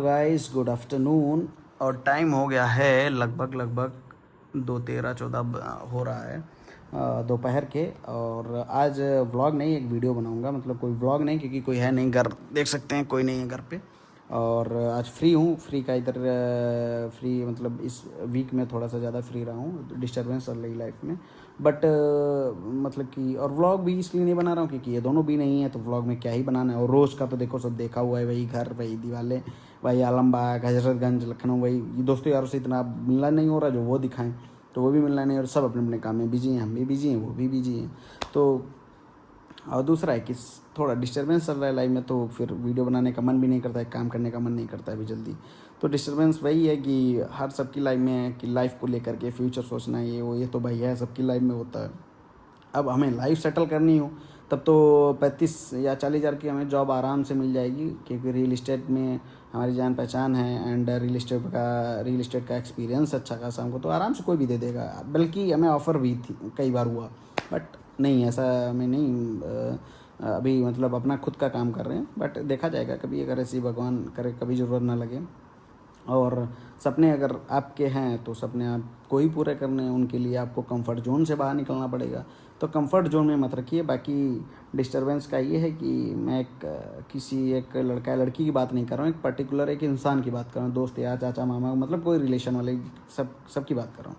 Guys good afternoon. और time हो गया है लगभग 2:13-14 हो रहा है दोपहर के। और आज व्लॉग नहीं, एक वीडियो बनाऊंगा। मतलब कोई व्लॉग नहीं, क्योंकि कोई है नहीं, घर देख सकते हैं कोई नहीं है घर पे। और आज फ्री हूँ, फ्री का इधर फ्री मतलब इस वीक में थोड़ा सा ज़्यादा फ्री रहा हूँ, डिस्टर्बेंस चल रही लाइफ में। बट मतलब कि और व्लॉग भी इसलिए नहीं बना रहा हूँ क्योंकि ये दोनों भी नहीं है, तो व्लॉग में क्या ही बनाना है। और रोज़ का तो देखो सब देखा हुआ है, वही घर, वही दीवारें, वही आलमबाग, हजरतगंज, लखनऊ, वही दोस्तों यारों से इतना मिलना नहीं हो रहा जो वो दिखाएं, तो वो भी मिलना नहीं। और सब अपने अपने काम में बिजी हैं, हम भी बिजी हैं, वो भी बिजी हैं। तो और दूसरा है कि थोड़ा डिस्टर्बेंस चल रहा है लाइफ में, तो फिर वीडियो बनाने का मन भी नहीं करता है, काम करने का मन नहीं करता है अभी जल्दी। तो डिस्टर्बेंस वही है कि हर सबकी लाइफ में है कि लाइफ को लेकर के फ्यूचर सोचना, ये वो, ये तो भाई है, सबकी लाइफ में होता है। अब हमें लाइफ सेटल करनी हो तब तो 35 या 40 हज़ार की हमें जॉब आराम से मिल जाएगी, क्योंकि रियल इस्टेट में हमारी जान पहचान है। एंड रियल इस्टेट का एक्सपीरियंस अच्छा खासा हमको, तो आराम से कोई भी दे देगा। बल्कि हमें ऑफ़र भी थी, कई बार हुआ, बट नहीं, ऐसा हमें नहीं। अभी मतलब अपना खुद का काम कर रहे हैं, बट देखा जाएगा कभी, अगर ऐसी भगवान करे कभी ज़रूरत ना लगे। और सपने अगर आपके हैं तो सपने आपको ही पूरे करने हैं, उनके लिए आपको कंफर्ट जोन से बाहर निकलना पड़ेगा। तो कंफर्ट जोन में मत रखिए। बाकी डिस्टरबेंस का ये है कि मैं किसी एक लड़का या लड़की की बात नहीं कर रहा हूँ, एक पर्टिकुलर एक इंसान की बात कर रहा हूँ, दोस्त या चाचा मामा, मतलब कोई रिलेशन वाले, सबकी बात कर रहा हूँ।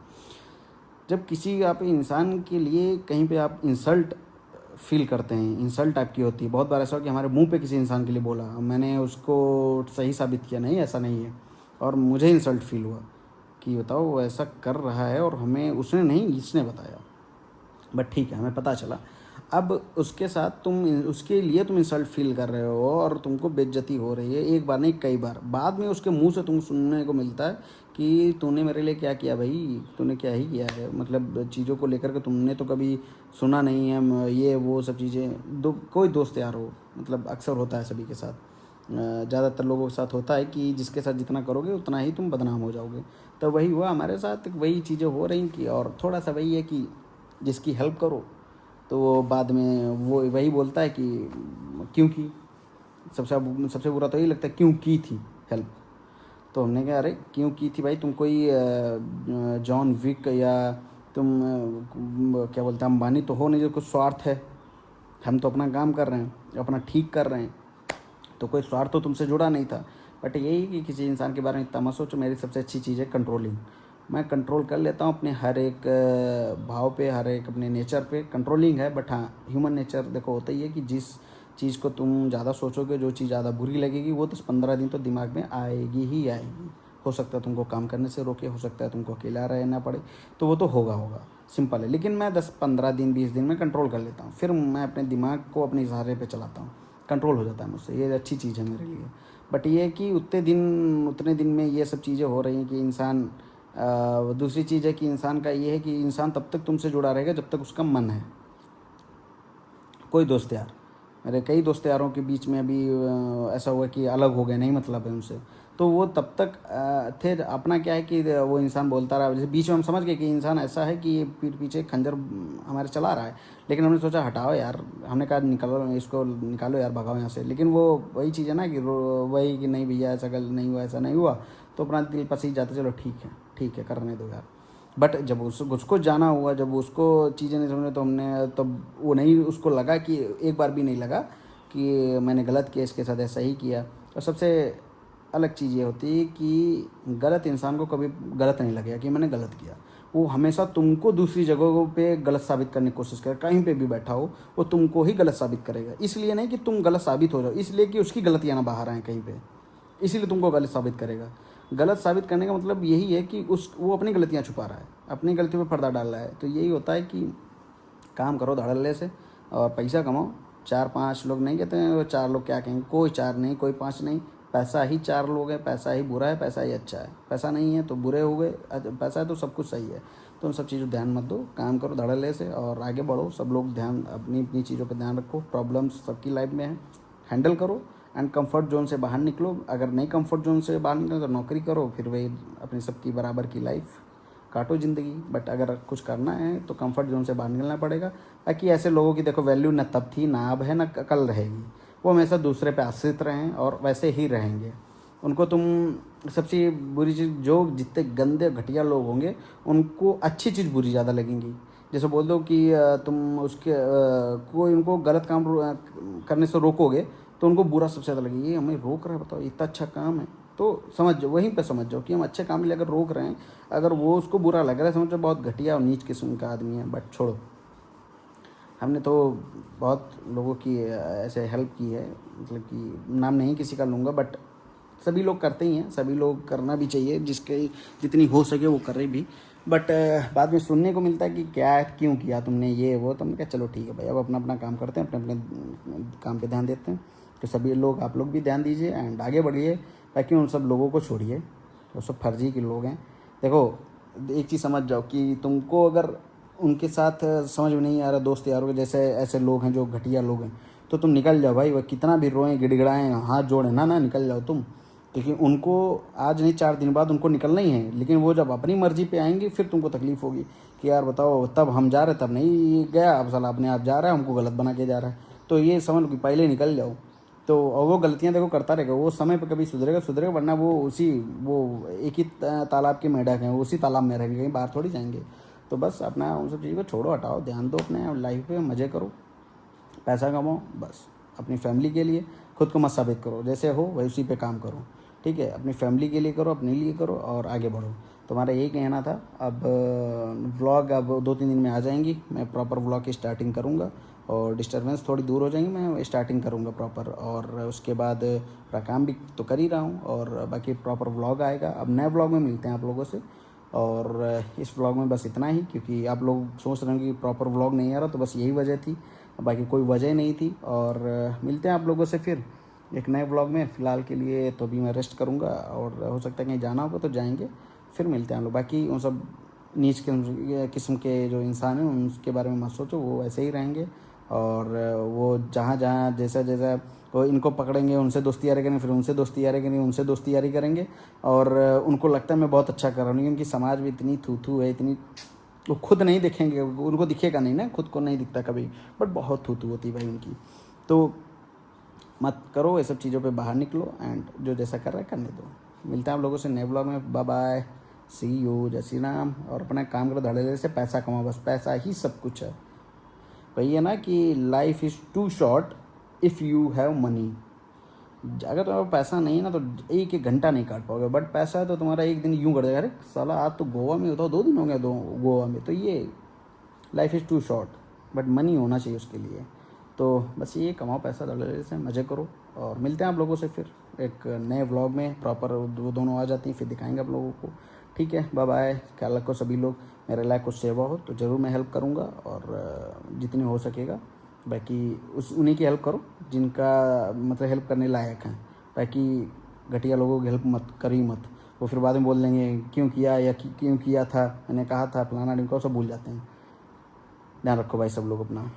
जब किसी आप इंसान के लिए कहीं पे आप इंसल्ट फील करते हैं, इंसल्ट आपकी होती है, बहुत बार ऐसा हो कि हमारे मुंह पे किसी इंसान के लिए बोला, मैंने उसको सही साबित किया, नहीं ऐसा नहीं है, और मुझे इंसल्ट फील हुआ कि बताओ वो ऐसा कर रहा है और हमें उसने नहीं, इसने बताया। बट ठीक है, हमें पता चला। अब उसके साथ तुम, उसके लिए तुम इंसल्ट फील कर रहे हो और तुमको बेइज्जती हो रही है, एक बार नहीं कई बार। बाद में उसके मुंह से तुम सुनने को मिलता है कि तूने मेरे लिए क्या किया भाई, तूने क्या ही किया है। मतलब चीज़ों को लेकर के तुमने तो कभी सुना नहीं है, ये वो सब चीज़ें। कोई दोस्त यार हो, मतलब अक्सर होता है सभी के साथ, ज़्यादातर लोगों के साथ होता है कि जिसके साथ जितना करोगे उतना ही तुम बदनाम हो जाओगे। तो वही हुआ हमारे साथ, वही चीज़ें हो रही कि, और थोड़ा सा वही है कि जिसकी हेल्प करो तो वो बाद में वो वही बोलता है कि क्यों की। सबसे बुरा तो यही लगता है, क्यों की थी हेल्प। तो हमने कहा अरे क्यों की थी भाई, तुम कोई जॉन विक या तुम क्या बोलते हैं, अंबानी तो हो नहीं जो कुछ स्वार्थ है। हम तो अपना काम कर रहे हैं, अपना ठीक कर रहे हैं, तो कोई स्वार्थ तो तुमसे जुड़ा नहीं था। बट यही कि किसी इंसान के बारे में इतना मत सोचो। मेरी सबसे अच्छी चीज़ है कंट्रोलिंग। मैं कंट्रोल कर लेता हूँ अपने हर एक भाव पे, हर एक अपने नेचर पे कंट्रोलिंग है। बट हाँ, ह्यूमन नेचर देखो होता ही है कि जिस चीज़ को तुम ज़्यादा सोचोगे, जो चीज़ ज़्यादा बुरी लगेगी, वो 10-15 दिन तो दिमाग में आएगी ही आएगी। हो सकता है तुमको काम करने से रोके, हो सकता है तुमको अकेला रहना पड़े, तो वो तो होगा, सिंपल है। लेकिन मैं 10-15 दिन 20 दिन में कंट्रोल कर लेता हूँ, फिर मैं अपने दिमाग को अपने इशारे पे चलाता हूँ, कंट्रोल हो जाता है मुझसे। ये अच्छी चीज़ है मेरे लिए। बट ये कि उतने दिन में ये सब चीज़ें हो रही हैं कि इंसान दूसरी चीज़ है कि इंसान का ये है कि इंसान तब तक तुमसे जुड़ा रहेगा जब तक उसका मन है। कोई दोस्त यार, मेरे कई दोस्त यारों के बीच में अभी ऐसा हुआ कि अलग हो गए, नहीं मतलब है उनसे, तो वो तब तक थे। अपना क्या है कि वो इंसान बोलता रहा, जैसे बीच में हम समझ गए कि इंसान ऐसा है कि ये पीठ पीछे खंजर हमारे चला रहा है। लेकिन हमने सोचा हटाओ यार, हमने कहा निकालो इसको, निकालो यार, भगाओ यहाँ से। लेकिन वो वही चीज़ है ना कि वही कि नहीं भैया ऐसा गल नहीं हुआ, ऐसा नहीं हुआ, तो अपना दिल पसीज जाता, चलो ठीक है करने दो यार। बट जब उसको जाना हुआ, जब उसको चीज़ें नहीं समझे, तो हमने तब वो नहीं, उसको लगा कि एक बार भी नहीं लगा कि मैंने गलत किया, इसके साथ ऐसा ही किया। और सबसे अलग चीज़ ये होती है कि गलत इंसान को कभी गलत नहीं लगेगा कि मैंने गलत किया। वो हमेशा तुमको दूसरी जगहों पे गलत साबित करने की कोशिश करेगा, कहीं पे भी बैठा हो वो तुमको ही गलत साबित करेगा। इसलिए नहीं कि तुम गलत साबित हो जाओ, इसलिए कि उसकी गलतियाँ ना बाहर आएँ कहीं पे, इसीलिए तुमको गलत साबित करेगा। गलत साबित करने का मतलब यही है कि वो अपनी गलतियाँ छुपा रहा है, अपनी गलतियों पे पर्दा डाल रहा है। तो यही होता है कि काम करो धड़ल्ले से और पैसा कमाओ। 4-5 लोग नहीं कहते हैं, वो 4 लोग क्या कहेंगे, कोई 4 नहीं, कोई 5 नहीं, पैसा ही 4 लोग हैं। पैसा ही बुरा है, पैसा ही अच्छा है। पैसा नहीं है तो बुरे हो गए, पैसा है तो सब कुछ सही है। तो उन सब चीज़ों ध्यान मत दो, काम करो धड़ल्ले से और आगे बढ़ो। सब लोग ध्यान अपनी अपनी चीज़ों पर ध्यान रखो। प्रॉब्लम्स सबकी लाइफ में है, हैंडल करो एंड कंफर्ट जोन से बाहर निकलो। अगर नहीं कंफर्ट जोन से बाहर निकलो तो नौकरी करो, फिर वही अपनी सबकी बराबर की लाइफ काटो ज़िंदगी। बट अगर कुछ करना है तो कंफर्ट जोन से बाहर निकलना पड़ेगा। ताकि ऐसे लोगों की देखो वैल्यू ना तब थी, ना अब है, ना कल रहेगी। वो हमेशा दूसरे पे आश्रित रहें और वैसे ही रहेंगे। उनको तुम सबसे बुरी चीज़, जो जितने गंदे घटिया लोग होंगे उनको अच्छी चीज़ बुरी ज़्यादा लगेंगी। जैसे बोल दो कि तुम उसके कोई उनको गलत काम करने से रोकोगे तो उनको बुरा सबसे ज़्यादा लगेगा, ये हमें रोक रहा है, बताओ इतना अच्छा काम है। तो समझ जाओ, वहीं पे समझ जाओ कि हम अच्छे काम के लिए अगर रोक रहे हैं, अगर वो उसको बुरा लग रहा है, समझो बहुत घटिया और नीच किस्म का आदमी है। बट छोड़ो, हमने तो बहुत लोगों की ऐसे हेल्प की है, मतलब कि नाम नहीं किसी का लूँगा, बट सभी लोग करते ही हैं, सभी लोग करना भी चाहिए, जिसके जितनी हो सके वो करे भी। बट बाद में सुनने को मिलता है कि क्या है, क्यों किया तुमने ये वो, तो हमने कहा चलो ठीक है भाई, अब अपना अपना काम करते हैं, अपने अपने काम पे ध्यान देते हैं। तो सभी लोग, आप लोग भी ध्यान दीजिए एंड आगे बढ़िए, ताकि उन सब लोगों को छोड़िए, वो सब फर्जी के लोग हैं। देखो, एक चीज़ समझ जाओ कि तुमको अगर उनके साथ समझ में नहीं आ रहा, दोस्त यारों के जैसे ऐसे लोग हैं जो घटिया लोग हैं, तो तुम निकल जाओ भाई। वह कितना भी रोएं गिड़गिड़ाएं हाथ जोड़ें, ना निकल जाओ तुम। क्योंकि उनको आज नहीं 4 दिन बाद उनको निकलना ही है, लेकिन वो जब अपनी मर्जी पे आएंगे फिर तुमको तकलीफ़ होगी कि यार बताओ, तब हम जा रहे तब नहीं गया, अब साला अपने आप जा रहा है, हमको गलत बना के जा रहा है। तो ये समझ लो कि पहले निकल जाओ। तो और वो गलतियां देखो करता रहेगा, वो समय पर कभी सुधरेगा, वरना वो वो एक ही तालाब के मेंढक हैं, वो उसी तालाब में रहेंगे, कहीं बाहर थोड़ी जाएंगे। तो बस अपना उन सब चीज़ों को छोड़ो, हटाओ, ध्यान दो अपने लाइफ पे, मज़े करो, पैसा कमाओ, बस अपनी फैमिली के लिए। खुद को मत साबित करो, जैसे हो वही उसी पे काम करो, ठीक है। अपनी फैमिली के लिए करो, अपने लिए करो और आगे बढ़ो। तुम्हारा यही कहना था। अब व्लॉग अब 2-3 दिन में आ जाएंगी, मैं प्रॉपर व्लॉग की स्टार्टिंग करूँगा और डिस्टर्बेंस थोड़ी दूर हो जाएंगी, मैं स्टार्टिंग करूँगा प्रॉपर। और उसके बाद अपना काम भी तो कर ही रहा हूँ, और बाकी प्रॉपर व्लॉग आएगा। अब नए व्लॉग में मिलते हैं आप लोगों से, और इस व्लॉग में बस इतना ही, क्योंकि आप लोग सोच रहे हैं कि प्रॉपर व्लॉग नहीं आ रहा, तो बस यही वजह थी, बाकी कोई वजह नहीं थी। और मिलते हैं आप लोगों से फिर एक नए व्लॉग में। फ़िलहाल के लिए तो अभी मैं रेस्ट करूँगा, और हो सकता है कहीं जाना होगा तो जाएंगे, फिर मिलते हैं हम लोग। बाकी उन सब नीच किस्म के जो इंसान हैं उनके बारे में मत सोचो, वो ऐसे ही रहेंगे। और वो जहाँ जहाँ जैसा जैसा वो इनको पकड़ेंगे, उनसे दोस्ती यारी करेंगे, फिर उनसे दोस्ती यारी करेंगे, उनसे दोस्ती यारी करेंगे, और उनको लगता है मैं बहुत अच्छा कर रहा हूँ, लेकिन उनकी समाज में इतनी थू है, इतनी, वो खुद नहीं दिखेंगे, उनको दिखेगा नहीं ना, खुद को नहीं दिखता कभी, बट बहुत थू होती है भाई उनकी। तो मत करो ये सब चीज़ों पे, बाहर निकलो एंड जो जैसा कर रहा है करने दो। मिलता है आप लोगों से नए ब्लॉग में, बाय बाय, सी यू, जय श्री राम। और अपना काम करो धड़ल्ले से, पैसा कमाओ, बस पैसा ही सब कुछ है। वही है ना कि life is too short if you have money. अगर तुम्हारे पास पैसा नहीं है ना, तो 1-1 घंटा नहीं काट पाओगे, बट पैसा है तो तुम्हारा एक दिन यूँ कट जाएगा, अरे साला आज तो गोवा में होता, 2 दिन हो गए गोवा में। तो ये life is too short, but money होना चाहिए उसके लिए। तो बस ये कमाओ पैसा, धड़ल्ले से मज़े करो, और मिलते हैं आप लोगों से फिर एक नए व्लॉग में। प्रॉपर वो दोनों आ जाती हैं, फिर दिखाएंगे आप लोगों को, ठीक है। बाय बाय, ख्याल रखो सभी लोग। मेरे लायक कुछ सेवा हो तो ज़रूर मैं हेल्प करूँगा, और जितनी हो सकेगा। बाकी उन्हीं की हेल्प करो जिनका मतलब हेल्प करने लायक हैं, ताकि घटिया लोगों की हेल्प मत करी मत, वो फिर बाद में बोल देंगे क्यों किया, या क्यों किया था, मैंने कहा था फलाना, इनको सब भूल जाते हैं। ध्यान रखो भाई सब लोग अपना।